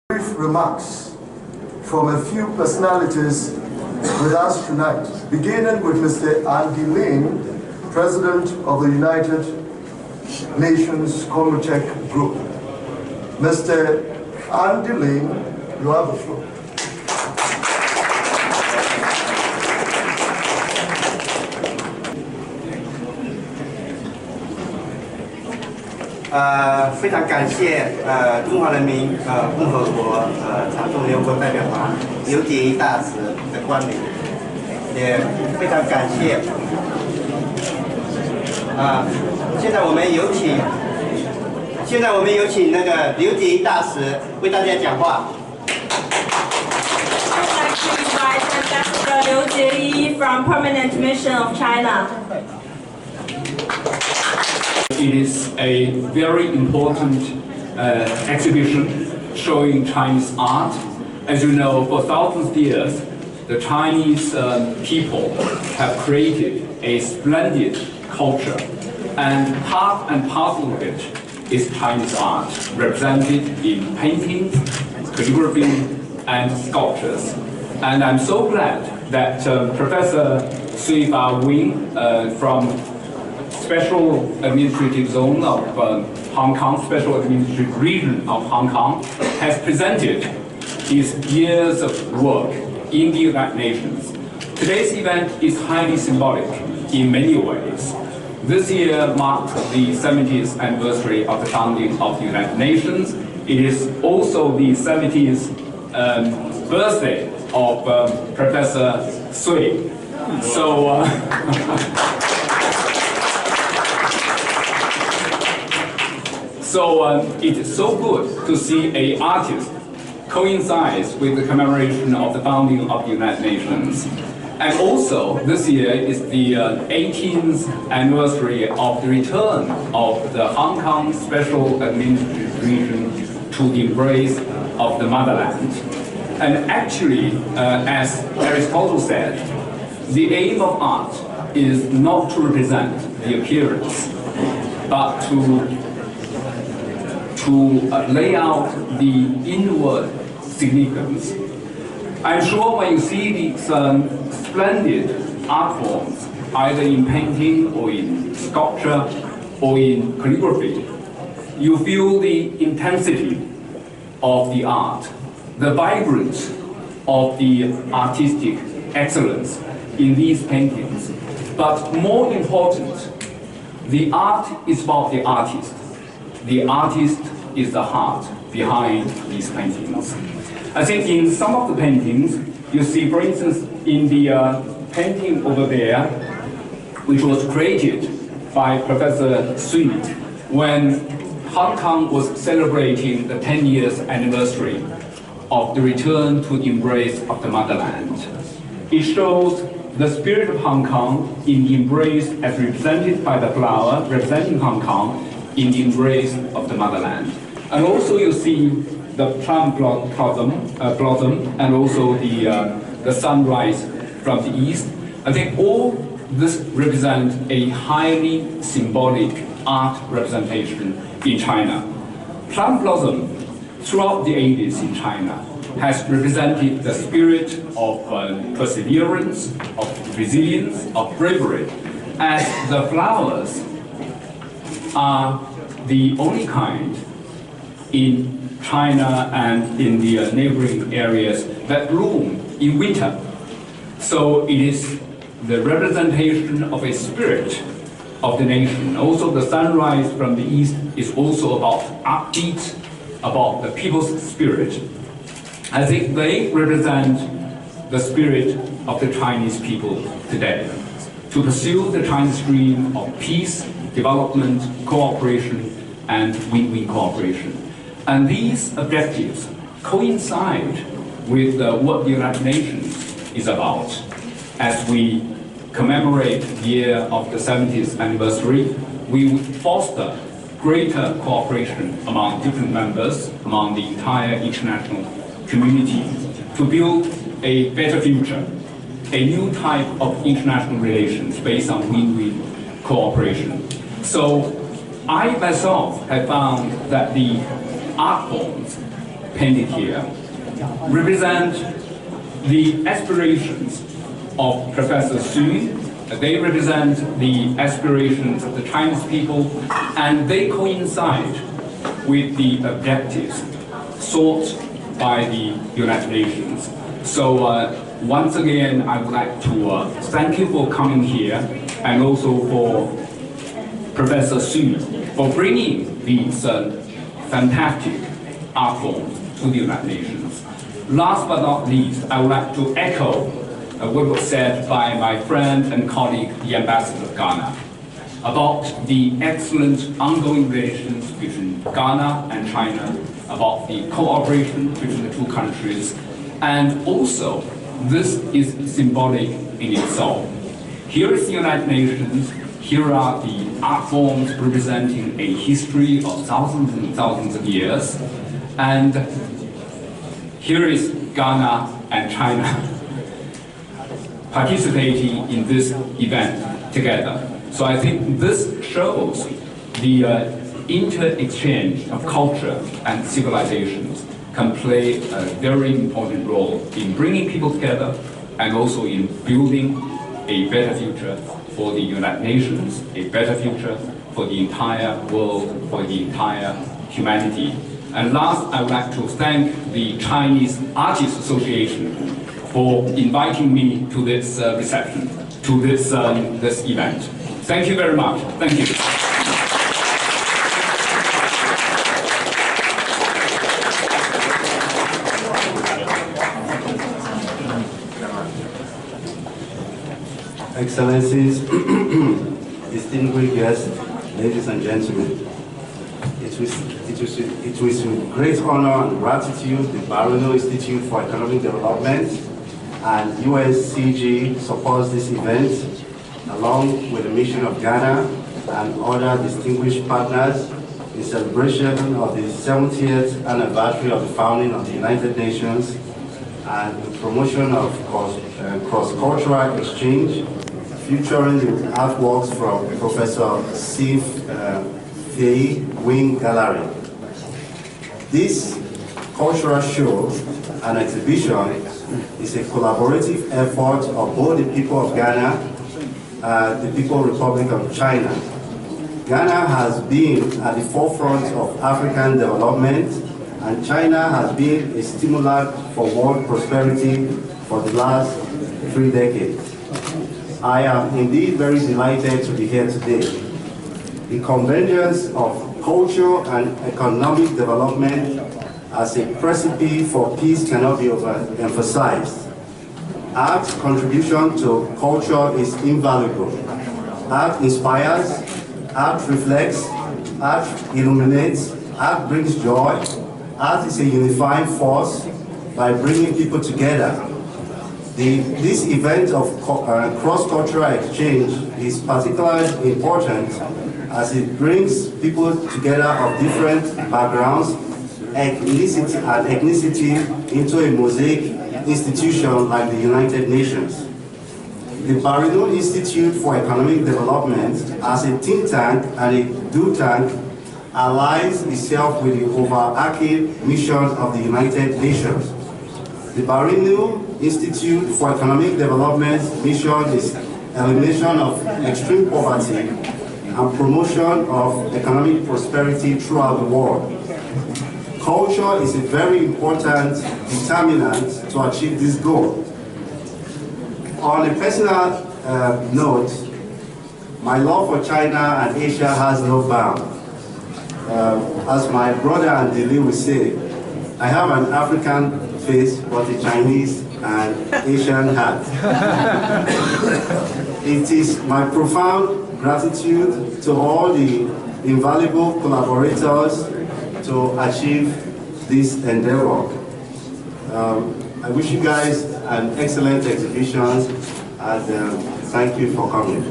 Brief remarks from a few personalities with us tonight, beginning with Mr. Andy Lin, President of the United Nations Commutech Group. Mr. Andy Lin, you have the floor. 非常感谢中华人民共和国常驻联合国代表团刘洁一大使的光临，也非常感谢现在我们有请那个刘洁一大使为大家讲话。Ambassador Liu Jie from Permanent Mission of China. It is a very important exhibition showing Chinese art. As you know, for thousands of years, the Chinese people have created a splendid culture, and part and parcel of it is Chinese art, represented in paintings, calligraphy, and sculptures. And I'm so glad that Professor Sui Fa Wing from Special Administrative Zone of Hong Kong, Special Administrative Region of Hong Kong, has presented his years of work in the United Nations. Today's event is highly symbolic in many ways. This year marked the 70th anniversary of the founding of the United Nations. It is also the 70th birthday of Professor Sui. So, it is so good to see an artist coincides with the commemoration of the founding of the United Nations. And also, this year is the 18th anniversary of the return of the Hong Kong Special Administrative Region to the embrace of the motherland. And actually, as Aristotle said, the aim of art is not to represent the appearance, but to lay out the inward significance. I'm sure when you see these splendid art forms, either in painting or in sculpture or in calligraphy, you feel the intensity of the art, the vibrance of the artistic excellence in these paintings. But more important, the art is about the artist. The artist is the heart behind these paintings. I think in some of the paintings, you see, for instance, in the painting over there, which was created by Professor Sui when Hong Kong was celebrating the 10 years anniversary of the return to the embrace of the motherland. It shows the spirit of Hong Kong in the embrace as represented by the flower representing Hong Kong in the embrace of the motherland. And also you see the plum blossom and also the sunrise from the east. I think all this represents a highly symbolic art representation in China. Plum blossom throughout the ages in China has represented the spirit of perseverance, of resilience, of bravery, as the flowers are the only kind in China and in the neighboring areas that bloom in winter. So it is the representation of a spirit of the nation. Also the sunrise from the east is also about upbeat, about the people's spirit. I think they represent the spirit of the Chinese people today, to pursue the Chinese dream of peace, development, cooperation, and win-win cooperation. And these objectives coincide with what the United Nations is about. As we commemorate the year of the 70th anniversary, we would foster greater cooperation among different members, among the entire international community, to build a better future, a new type of international relations based on win-win cooperation. So I myself have found that the art forms painted here represent the aspirations of Professor Xu. They represent the aspirations of the Chinese people, and they coincide with the objectives sought by the United Nations. So once again, I would like to thank you for coming here, and also for Professor Xu for bringing these fantastic art forms to the United Nations. Last but not least, I would like to echo what was said by my friend and colleague, the Ambassador of Ghana, about the excellent ongoing relations between Ghana and China, about the cooperation between the two countries, and also this is symbolic in itself. Here is the United Nations, here are the art forms representing a history of thousands and thousands of years, and here is Ghana and China participating in this event together. So I think this shows the inter-exchange of culture and civilizations can play a very important role in bringing people together and also in building a better future for the United Nations, a better future for the entire world, for the entire humanity. And last, I would like to thank the Chinese Artists Association for inviting me to this reception, to this event. Thank you very much. Thank you. Excellencies, distinguished guests, ladies and gentlemen, it was with great honor and gratitude the Barrono Institute for Economic Development and UNCG supports this event, along with the mission of Ghana and other distinguished partners in celebration of the 70th anniversary of the founding of the United Nations and the promotion of cross-cultural exchange, featuring the artworks from Professor Steve Fei Wing Gallery. This cultural show and exhibition is a collaborative effort of both the people of Ghana and the People's Republic of China. Ghana has been at the forefront of African development, and China has been a stimulant for world prosperity for the last 3 decades. I am indeed very delighted to be here today. The convergence of culture and economic development as a recipe for peace cannot be overemphasized. Art's contribution to culture is invaluable. Art inspires, art reflects, art illuminates, art brings joy. Art is a unifying force by bringing people together. This event of cross-cultural exchange is particularly important as it brings people together of different backgrounds, ethnicity into a mosaic institution like the United Nations. The Barrono Institute for Economic Development, as a think tank and a do tank, aligns itself with the overarching mission of the United Nations. The Barrono Institute for Economic Development's mission is elimination of extreme poverty and promotion of economic prosperity throughout the world. Culture is a very important determinant to achieve this goal. On a personal note, my love for China and Asia has no bound. As my brother and Dili would say, I have an African face, but a Chinese and Asian heart. It is my profound gratitude to all the invaluable collaborators to achieve this endeavor. I wish you guys an excellent exhibition, and thank you for coming.